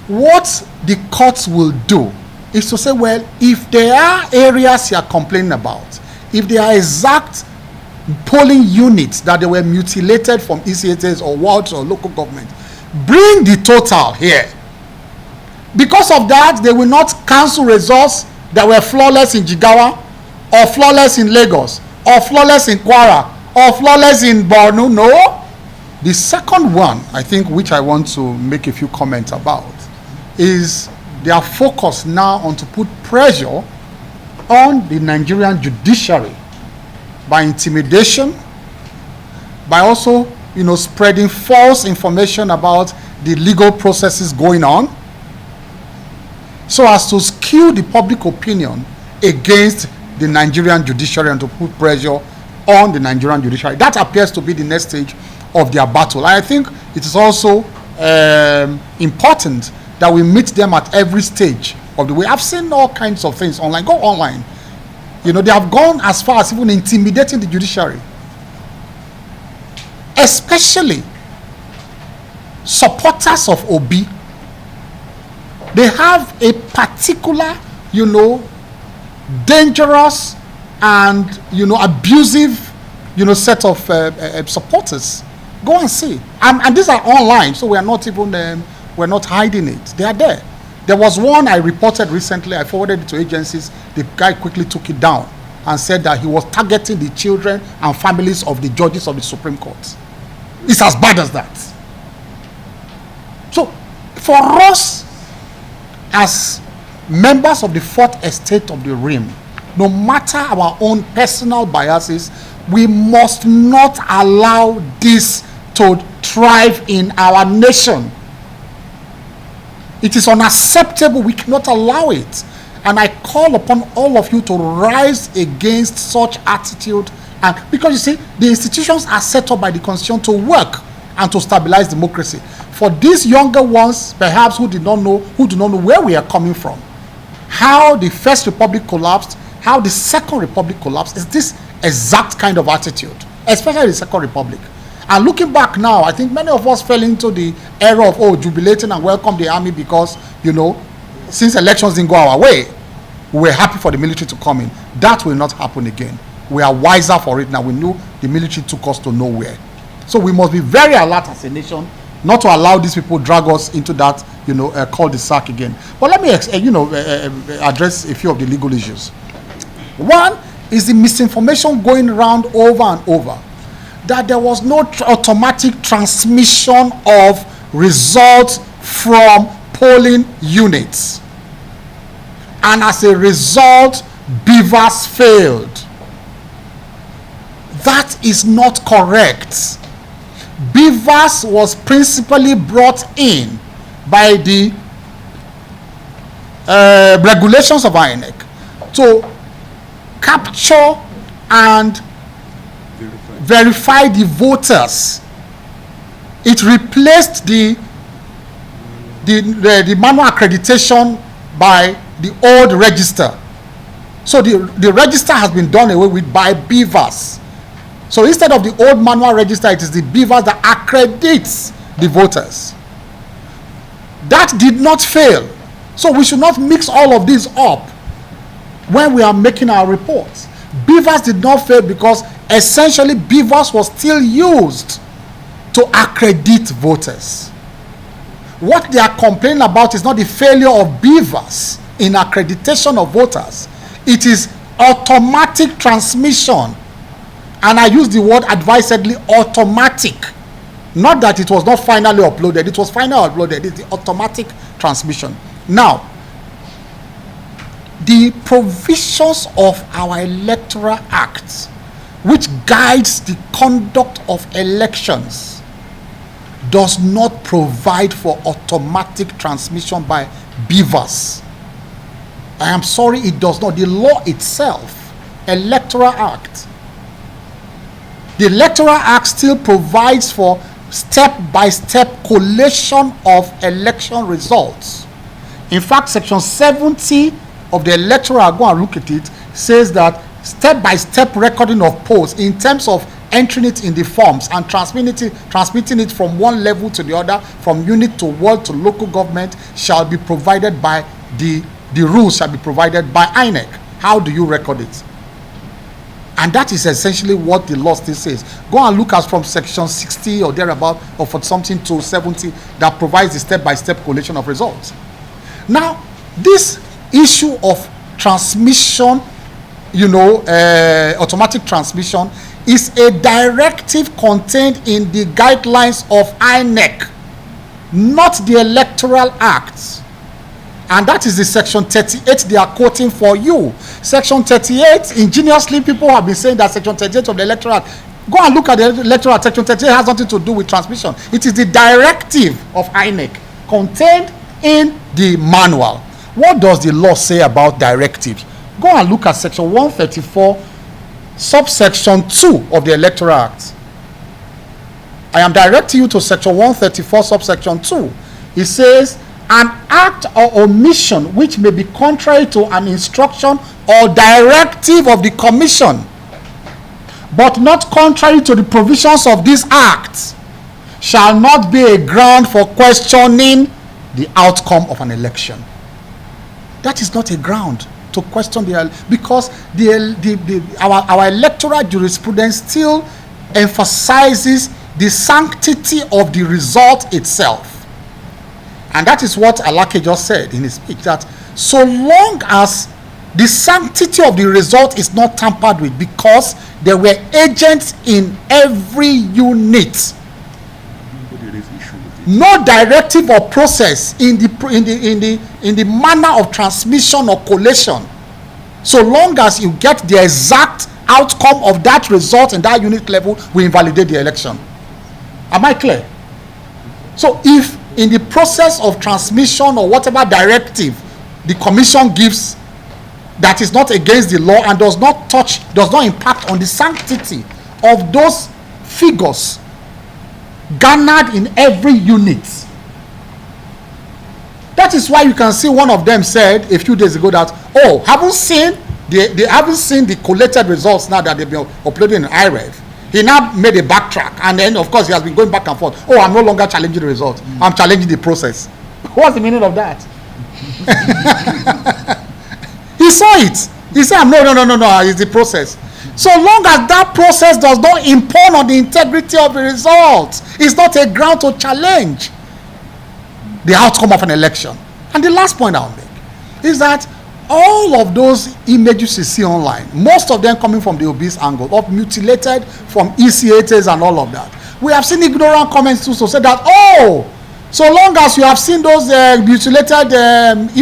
what the courts will do is to say, well, if there are areas you are complaining about, if there are exact polling units that they were mutilated from ECHS or wards or local government, bring the total here. Because of that, they will not cancel results that were flawless in Jigawa, or flawless in Lagos, or flawless in Kwara, or flawless in Borno. No. The second one, I think, which I want to make a few comments about, is their focus now on to put pressure on the Nigerian judiciary by intimidation, by also, spreading false information about the legal processes going on, so as to skew the public opinion against the Nigerian judiciary and to put pressure on the Nigerian judiciary. That appears to be the next stage of their battle. I think it is also important that we meet them at every stage of the way. I've seen all kinds of things online. Go online. They have gone as far as even intimidating the judiciary. Especially supporters of Obi. They have a particular, dangerous and, abusive, set of supporters. Go and see. And these are online, so we are not even, we're not hiding it. They are there. There was one I reported recently. I forwarded it to agencies. The guy quickly took it down and said that he was targeting the children and families of the judges of the Supreme Court. It's as bad as that. So, for us, as members of the fourth estate of the realm, no matter our own personal biases, we must not allow this to thrive in our nation. It is unacceptable. We cannot allow it. And I call upon all of you to rise against such attitude. And because you see, the institutions are set up by the Constitution to work and to stabilize democracy. For these younger ones, perhaps who do not know where we are coming from, how the First Republic collapsed, how the Second Republic collapsed, is this exact kind of attitude, especially the Second Republic. And looking back now, I think many of us fell into the era of, jubilating and welcome the army because, since elections didn't go our way, we were happy for the military to come in. That will not happen again. We are wiser for it now. We knew the military took us to nowhere. So we must be very alert as a nation, not to allow these people drag us into that, cul-de-sac again. But let me, address a few of the legal issues. One is the misinformation going around over and over, that there was no automatic transmission of results from polling units. And as a result, BVAS failed. That is not correct. BVAS was principally brought in by the regulations of INEC to capture and verify the voters. It replaced the manual accreditation by the old register. So the register has been done away with by BVAS. So instead of the old manual register, it is the BVAS that accredits the voters. That did not fail. So we should not mix all of these up when we are making our reports. BVAS did not fail because essentially BVAS was still used to accredit voters. What they are complaining about is not the failure of BVAS in accreditation of voters. It is automatic transmission. And I use the word advisedly, automatic. Not that it was not finally uploaded. It was finally uploaded. It's the automatic transmission. Now, the provisions of our Electoral Act, which guides the conduct of elections, does not provide for automatic transmission by BVAS. I am sorry, it does not. The law itself, Electoral Act, the Electoral Act still provides for step-by-step collation of election results. In fact, Section 70 of the Electoral, go and look at it, says that step-by-step recording of polls in terms of entering it in the forms and transmitting it from one level to the other, from unit to ward to local government, shall be provided by the rules shall be provided by INEC. How do you record it? And that is essentially what the law still says. Go and look at from section 60 or thereabout, or for something to 70, that provides the step-by-step collation of results. Now, this issue of transmission, automatic transmission, is a directive contained in the guidelines of INEC, not the Electoral Act. And that is the section 38 they are quoting for you. Section 38, ingeniously, people have been saying that section 38 of the Electoral Act. Go and look at the Electoral Act. Section 38 has nothing to do with transmission. It is the directive of INEC contained in the manual. What does the law say about directives? Go and look at section 134, subsection 2 of the Electoral Act. I am directing you to section 134, subsection 2. It says, an act or omission which may be contrary to an instruction or directive of the commission, but not contrary to the provisions of this act, shall not be a ground for questioning the outcome of an election. That is not a ground to question because our electoral jurisprudence still emphasizes the sanctity of the result itself. And that is what Alake just said in his speech, that so long as the sanctity of the result is not tampered with, because there were agents in every unit, no directive or process in the manner of transmission or collation, so long as you get the exact outcome of that result in that unit level, we invalidate the election. Am I clear? So if in the process of transmission or whatever directive the commission gives that is not against the law and does not impact on the sanctity of those figures garnered in every unit. That is why you can see one of them said a few days ago that, they haven't seen the collated results now that they've been uploading in IREV. He now made a backtrack, and then of course he has been going back and forth. I'm no longer challenging the result, I'm challenging the process. What's the meaning of that? He saw it. He said, no, it's the process. So long as that process does not impugn on the integrity of the result, it's not a ground to challenge the outcome of an election. And the last point I'll make is that all of those images you see online, most of them coming from the obese angle, of mutilated from ECATs and all of that. We have seen ignorant comments too, so say that, so long as you have seen those mutilated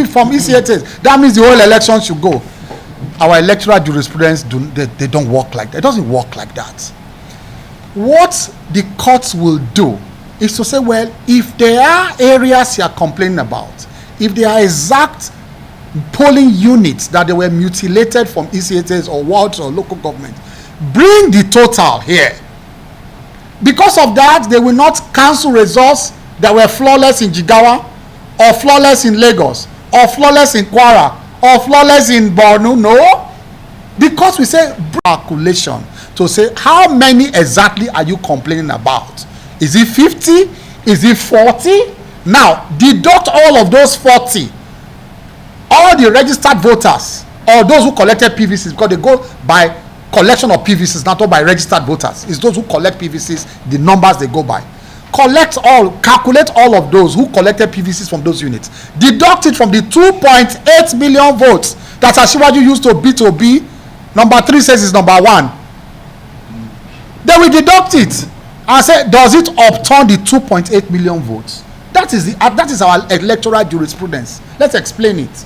from ECATs, that means the whole election should go. Our electoral jurisprudence, they don't work like that. It doesn't work like that. What the courts will do is to say, well, if there are areas you are complaining about, if there are exact polling units that they were mutilated from ECATs or wards or local government, bring the total here. Because of that, they will not cancel results that were flawless in Jigawa, or flawless in Lagos, or flawless in Kwara, or flawless in Borno. No, because we say calculation to say how many exactly are you complaining about. Is it 50? Is it 40? Now deduct all of those 40, all the registered voters or those who collected PVCs, because they go by collection of PVCs, not by registered voters. It's those who collect PVCs, the numbers they go by. Calculate all of those who collected PVCs from those units. Deduct it from the 2.8 million votes that Asiwaju used to B. Number 3 says it's number 1. Then we deduct it and say, does it upturn the 2.8 million votes? That is our electoral jurisprudence. Let's explain it.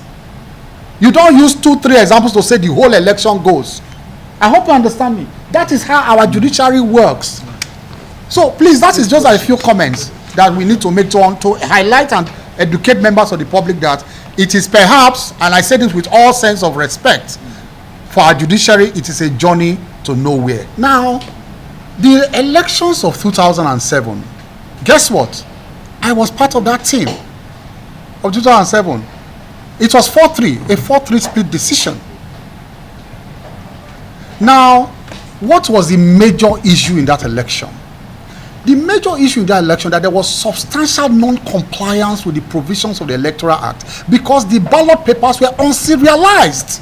You don't use 2-3 examples to say the whole election goes. I hope you understand me. That is how our judiciary works. So please, that is just a few comments that we need to make to highlight and educate members of the public that it is perhaps, and I say this with all sense of respect, for our judiciary, it is a journey to nowhere. Now, the elections of 2007, guess what? I was part of that team of 2007. It was 4-3, a 4-3 split decision. Now, what was the major issue in that election? The major issue in that election that there was substantial non-compliance with the provisions of the Electoral Act because the ballot papers were unserialized.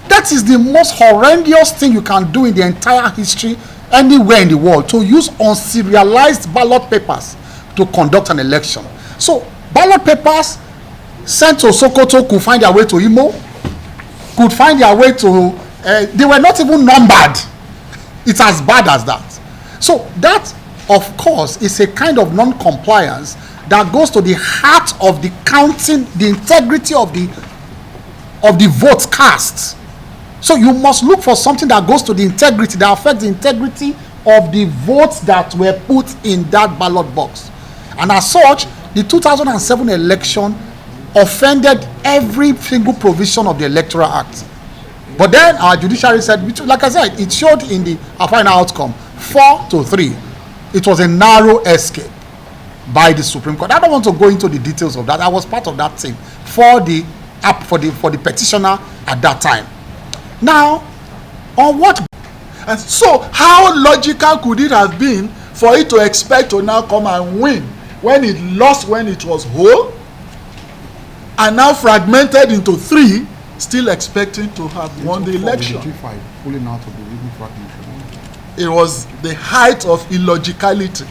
That is the most horrendous thing you can do in the entire history anywhere in the world, to use unserialized ballot papers to conduct an election. So ballot papers sent to Sokoto could find their way to Imo, could find their way to they were not even numbered. It's as bad as that. So that, of course, is a kind of non-compliance that goes to the heart of the counting, the integrity of the votes cast. So you must look for something that goes to the integrity, that affects the integrity of the votes that were put in that ballot box. And as such, the 2007 election offended every single provision of the Electoral Act. But then our judiciary said, like I said, it showed in the final outcome 4-3. It was a narrow escape by the Supreme Court. I don't want to go into the details of that. I was part of that team for the petitioner at that time. Now, on what? And so, how logical could it have been for it to expect to now come and win when it lost when it was whole, and now fragmented into 3, still expecting to have won the election? Pulling out of the It was the height of illogicality.